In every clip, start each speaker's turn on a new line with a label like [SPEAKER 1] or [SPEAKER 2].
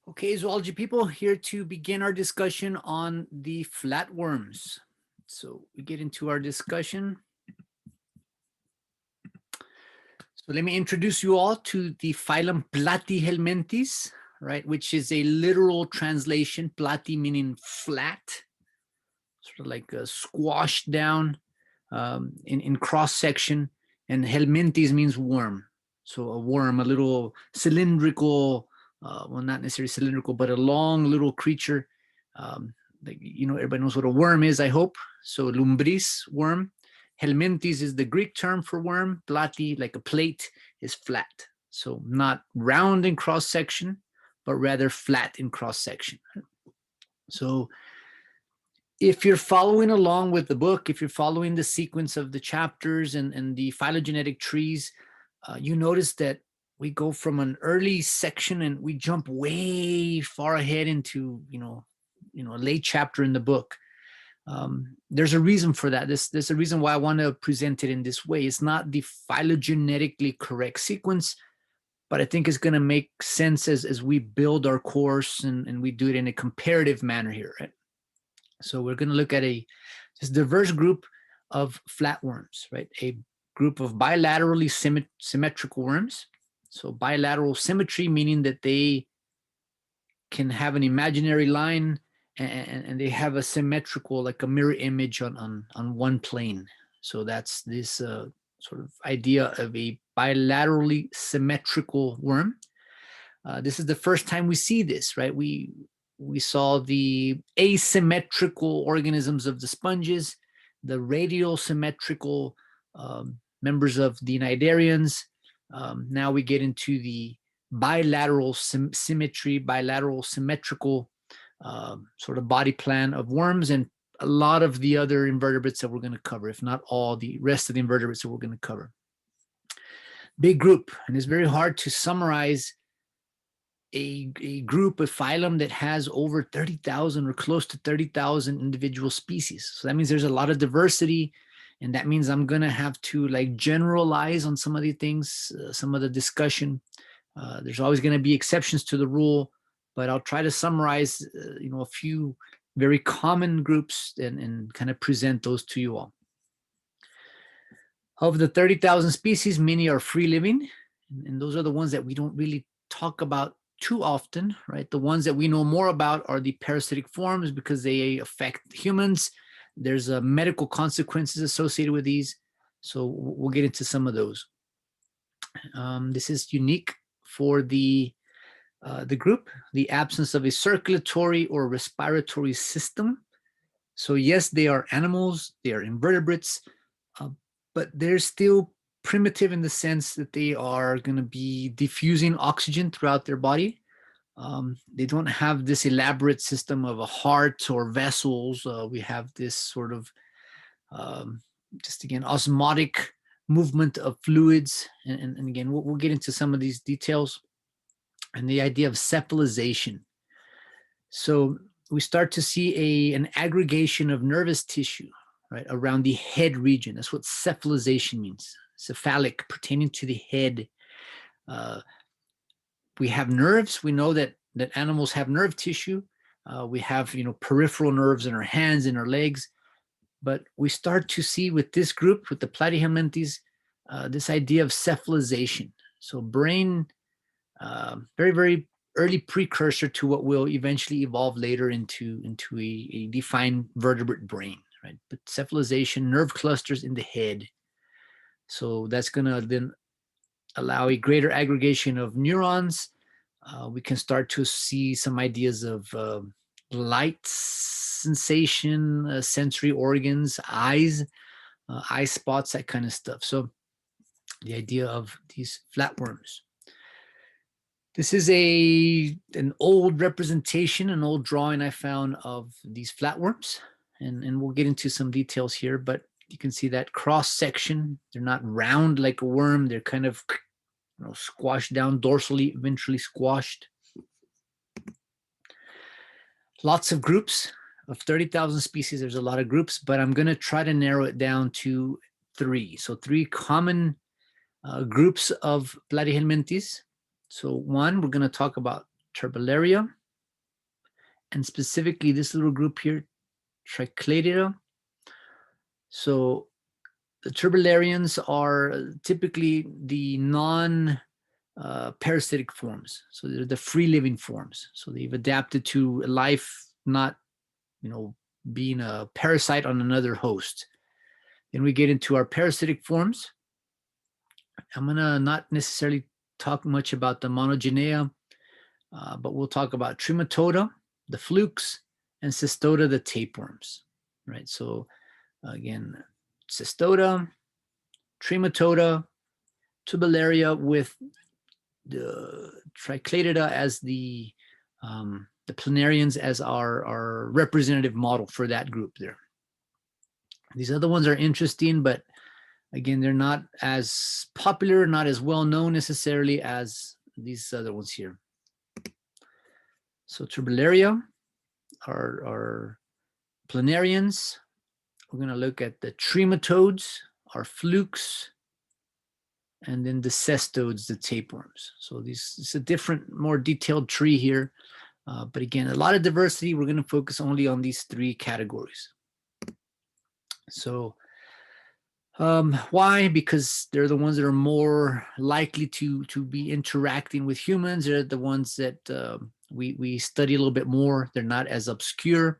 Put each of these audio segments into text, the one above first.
[SPEAKER 1] Okay, zoology people, here to begin our discussion on the flatworms. So we get into our discussion. So let me introduce you all to the phylum Platyhelminthes, right, which is a literal translation, platy meaning flat, sort of like squashed down in cross section, and helminthes means worm. So a worm, a little cylindrical, well, not necessarily cylindrical, but a long little creature. Like, everybody knows what a worm is, I hope. So lumbris, worm. Helminthes is the Greek term for worm. Plati, like a plate, is flat. So not round in cross section, but rather flat in cross section. So if you're following along with the book, if you're following the sequence of the chapters and the phylogenetic trees, you notice that we go from an early section and we jump way far ahead into, a late chapter in the book. There's a reason for that. There's a reason why I want to present it in this way. It's not the phylogenetically correct sequence, but I think it's going to make sense as we build our course and we do it in a comparative manner here, right? So we're going to look at this diverse group of flatworms, right? A group of bilaterally symmetrical worms. So bilateral symmetry, meaning that they can have an imaginary line and they have a symmetrical, like a mirror image on one plane. So that's this sort of idea of a bilaterally symmetrical worm. This is the first time we see this, right? We saw the asymmetrical organisms of the sponges, the radial symmetrical members of the Cnidarians. Now we get into the bilateral symmetry, bilateral symmetrical sort of body plan of worms and a lot of the other invertebrates that we're going to cover, if not all the rest of the invertebrates that we're going to cover. Big group, and it's very hard to summarize a group, a phylum that has over 30,000 or close to 30,000 individual species. So that means there's a lot of diversity, and that means I'm going to have to like generalize on some of the things, some of the discussion. There's always going to be exceptions to the rule, but I'll try to summarize, a few very common groups and kind of present those to you all. Of the 30,000 species, many are free living, and those are the ones that we don't really talk about too often, right? The ones that we know more about are the parasitic forms because they affect humans. There's medical consequences associated with these, so we'll get into some of those. This is unique for the group, the absence of a circulatory or respiratory system. So yes, they are animals, they are invertebrates, but they're still primitive in the sense that they are going to be diffusing oxygen throughout their body. They don't have this elaborate system of a heart or vessels. We have this sort of, just again, osmotic movement of fluids. And again, we'll get into some of these details. And the idea of cephalization. So we start to see an aggregation of nervous tissue, right, around the head region. That's what cephalization means. Cephalic, pertaining to the head. We have nerves. We know that animals have nerve tissue. We have, peripheral nerves in our hands, in our legs. But we start to see with this group, with the Platyhelminthes, this idea of cephalization. So brain, very, very early precursor to what will eventually evolve later into a defined vertebrate brain, right? But cephalization, nerve clusters in the head. So that's going to then allow a greater aggregation of neurons. We can start to see some ideas of light sensation, sensory organs, eyes, eye spots, that kind of stuff. So the idea of these flatworms. This is an old representation, an old drawing I found of these flatworms, and we'll get into some details here, but you can see that cross section. They're not round like a worm. They're kind of squashed down dorsally, ventrally squashed. Lots of groups of 30,000 species. There's a lot of groups, but I'm going to try to narrow it down to 3. So 3 common groups of Platyhelminthes. So 1, we're going to talk about Turbularia. and specifically this little group here, Tricladidae. So the Turbularians are typically the parasitic forms. So they're the free living forms. So they've adapted to life, not, being a parasite on another host. Then we get into our parasitic forms. I'm gonna not necessarily talk much about the monogenea, but we'll talk about Trematoda, the flukes, and Cystoda, the tapeworms, right? So again, Cystoda, Trematoda, Turbularia with the Tricladidae as the Planarians as our representative model for that group there. These other ones are interesting, but again, they're not as popular, not as well known necessarily as these other ones here. So Turbularia are Planarians. We're going to look at the Trematodes, our flukes, and then the Cestodes, the tapeworms. So it's a different, more detailed tree here. But again, a lot of diversity. We're going to focus only on these three categories. So why? Because they're the ones that are more likely to be interacting with humans. They're the ones that we study a little bit more. They're not as obscure.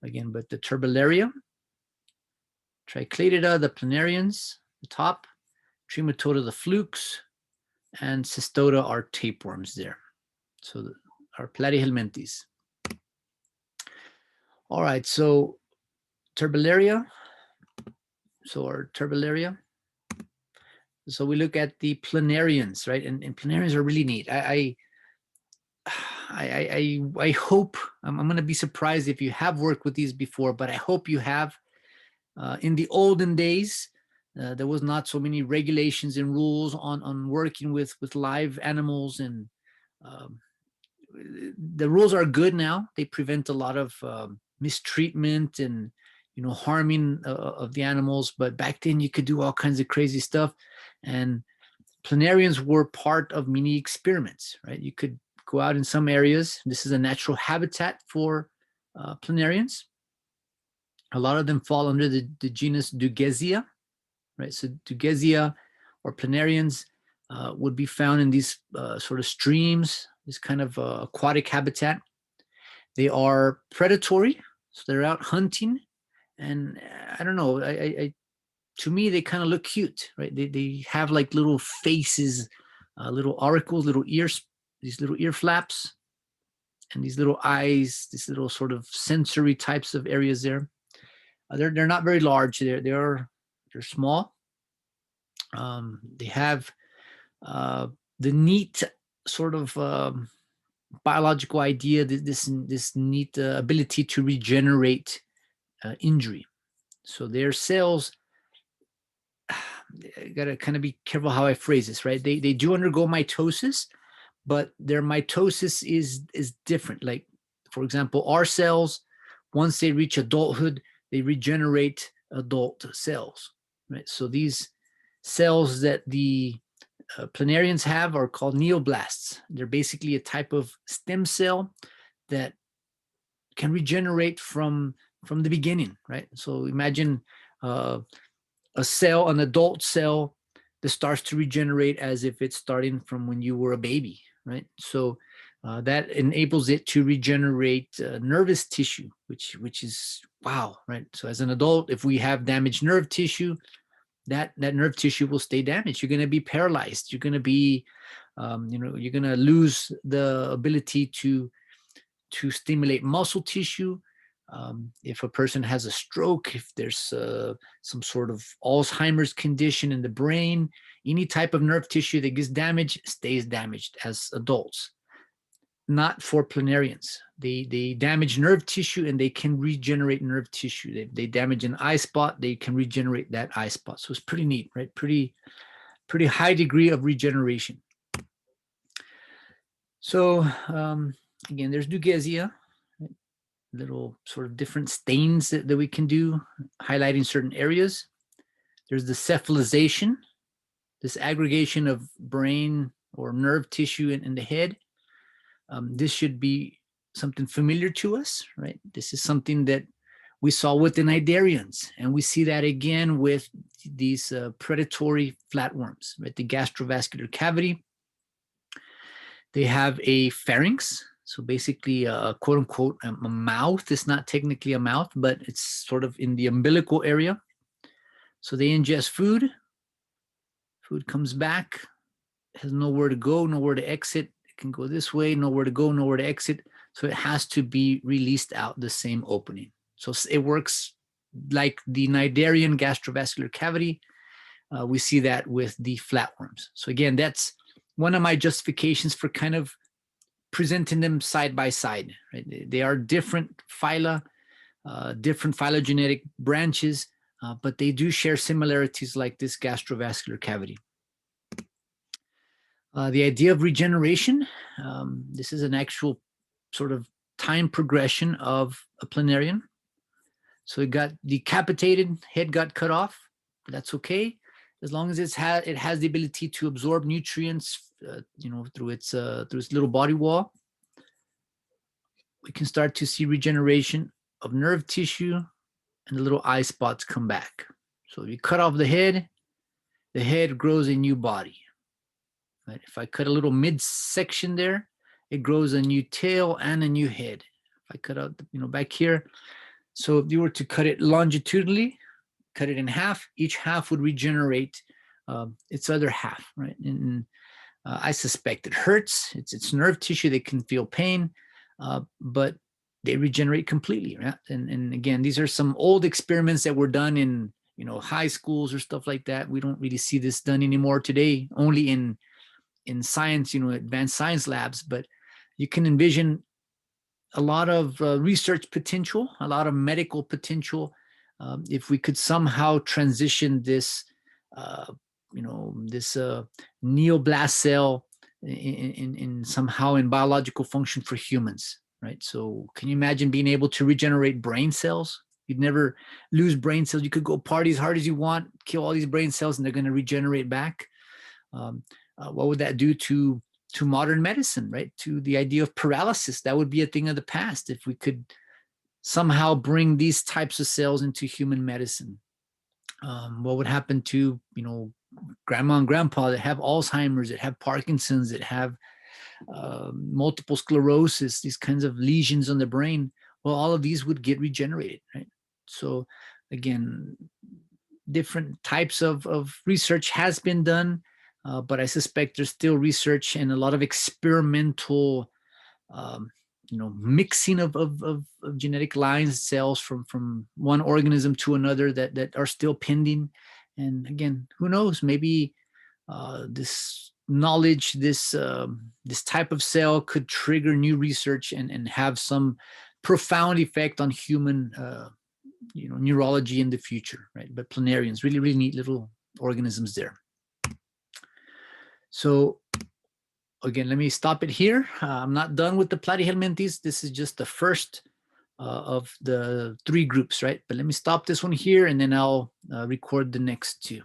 [SPEAKER 1] Again, but the Turbuleria, Tricladidae, the Planarians, the top, Trematoda, the flukes, and Cystoda are tapeworms there. So our Platyhelminthes. All right, so Turbularia. So our Turbularia. So we look at the Planarians, right? And Planarians are really neat. I hope, I'm going to be surprised if you have worked with these before, but I hope you have. In the olden days, there was not so many regulations and rules on working with live animals, and the rules are good now. They prevent a lot of mistreatment and harming of the animals. But back then, you could do all kinds of crazy stuff, and Planarians were part of mini experiments, right? You could go out in some areas. This is a natural habitat for Planarians. A lot of them fall under the genus Dugesia, right? So Dugesia or Planarians would be found in these sort of streams, this kind of aquatic habitat. They are predatory, so they're out hunting. And I don't know, to me, they kind of look cute, right? They have like little faces, little auricles, little ears, these little ear flaps, and these little eyes, these little sort of sensory types of areas there. They're not very large. They're small. They have the neat sort of biological idea, this neat ability to regenerate injury. So their cells, I gotta kind of be careful how I phrase this, right? They do undergo mitosis, but their mitosis is different. Like, for example, our cells, once they reach adulthood, they regenerate adult cells, right? So these cells that the Planarians have are called neoblasts. They're basically a type of stem cell that can regenerate from the beginning, right? So imagine a cell, an adult cell that starts to regenerate as if it's starting from when you were a baby, right? So that enables it to regenerate nervous tissue, which is wow, right? So as an adult, if we have damaged nerve tissue, that nerve tissue will stay damaged. You're going to be paralyzed. You're going to be, you're going to lose the ability to stimulate muscle tissue. If a person has a stroke, if there's some sort of Alzheimer's condition in the brain, any type of nerve tissue that gets damaged stays damaged as adults. Not for Planarians. They damage nerve tissue and they can regenerate nerve tissue. They damage an eye spot, they can regenerate that eye spot. So it's pretty neat, right? Pretty high degree of regeneration. So again, there's Dugesia, right? Little sort of different stains that we can do, highlighting certain areas. There's the cephalization, this aggregation of brain or nerve tissue in the head. This should be something familiar to us, right? This is something that we saw with the Cnidarians, and we see that again with these predatory flatworms, right? The gastrovascular cavity. They have a pharynx, so basically a quote unquote a mouth. It's not technically a mouth, but it's sort of in the umbilical area. So they ingest food. Food comes back, has nowhere to go, nowhere to exit. It can go this way, nowhere to go, nowhere to exit. So it has to be released out the same opening. So it works like the Cnidarian gastrovascular cavity. We see that with the flatworms. So again, that's one of my justifications for kind of presenting them side by side. Right? They are different phyla, different phylogenetic branches, but they do share similarities like this gastrovascular cavity. The idea of regeneration, this is an actual sort of time progression of a planarian. So it got decapitated, head got cut off. That's okay, as long as it has the ability to absorb nutrients, through its little body wall. We can start to see regeneration of nerve tissue, and the little eye spots come back. So if you cut off the head grows a new body. Right? If I cut a little midsection there, it grows a new tail and a new head. If I cut out, back here, so if you were to cut it longitudinally, cut it in half, each half would regenerate its other half, right? And I suspect it hurts. It's nerve tissue. They can feel pain, but they regenerate completely, right? And again, these are some old experiments that were done in high schools or stuff like that. We don't really see this done anymore today, only in science, advanced science labs. But you can envision a lot of research potential, a lot of medical potential, if we could somehow transition this, this neoblast cell in somehow in biological function for humans, right? So can you imagine being able to regenerate brain cells? You'd never lose brain cells. You could go party as hard as you want, kill all these brain cells, and they're going to regenerate back. What would that do to modern medicine, right? To the idea of paralysis? That would be a thing of the past if we could somehow bring these types of cells into human medicine. What would happen to, grandma and grandpa that have Alzheimer's, that have Parkinson's, that have multiple sclerosis, these kinds of lesions on the brain? Well, all of these would get regenerated, right? So again, different types of research has been done, but I suspect there's still research and a lot of experimental mixing of genetic lines, cells from one organism to another that are still pending. And again, who knows, maybe this knowledge, this type of cell could trigger new research and have some profound effect on human neurology in the future, right? But planarians, really, really neat little organisms there. So again, let me stop it here. I'm not done with the Platyhelminthes. This is just the first of the 3 groups, right? But let me stop this one here, and then I'll record the next 2.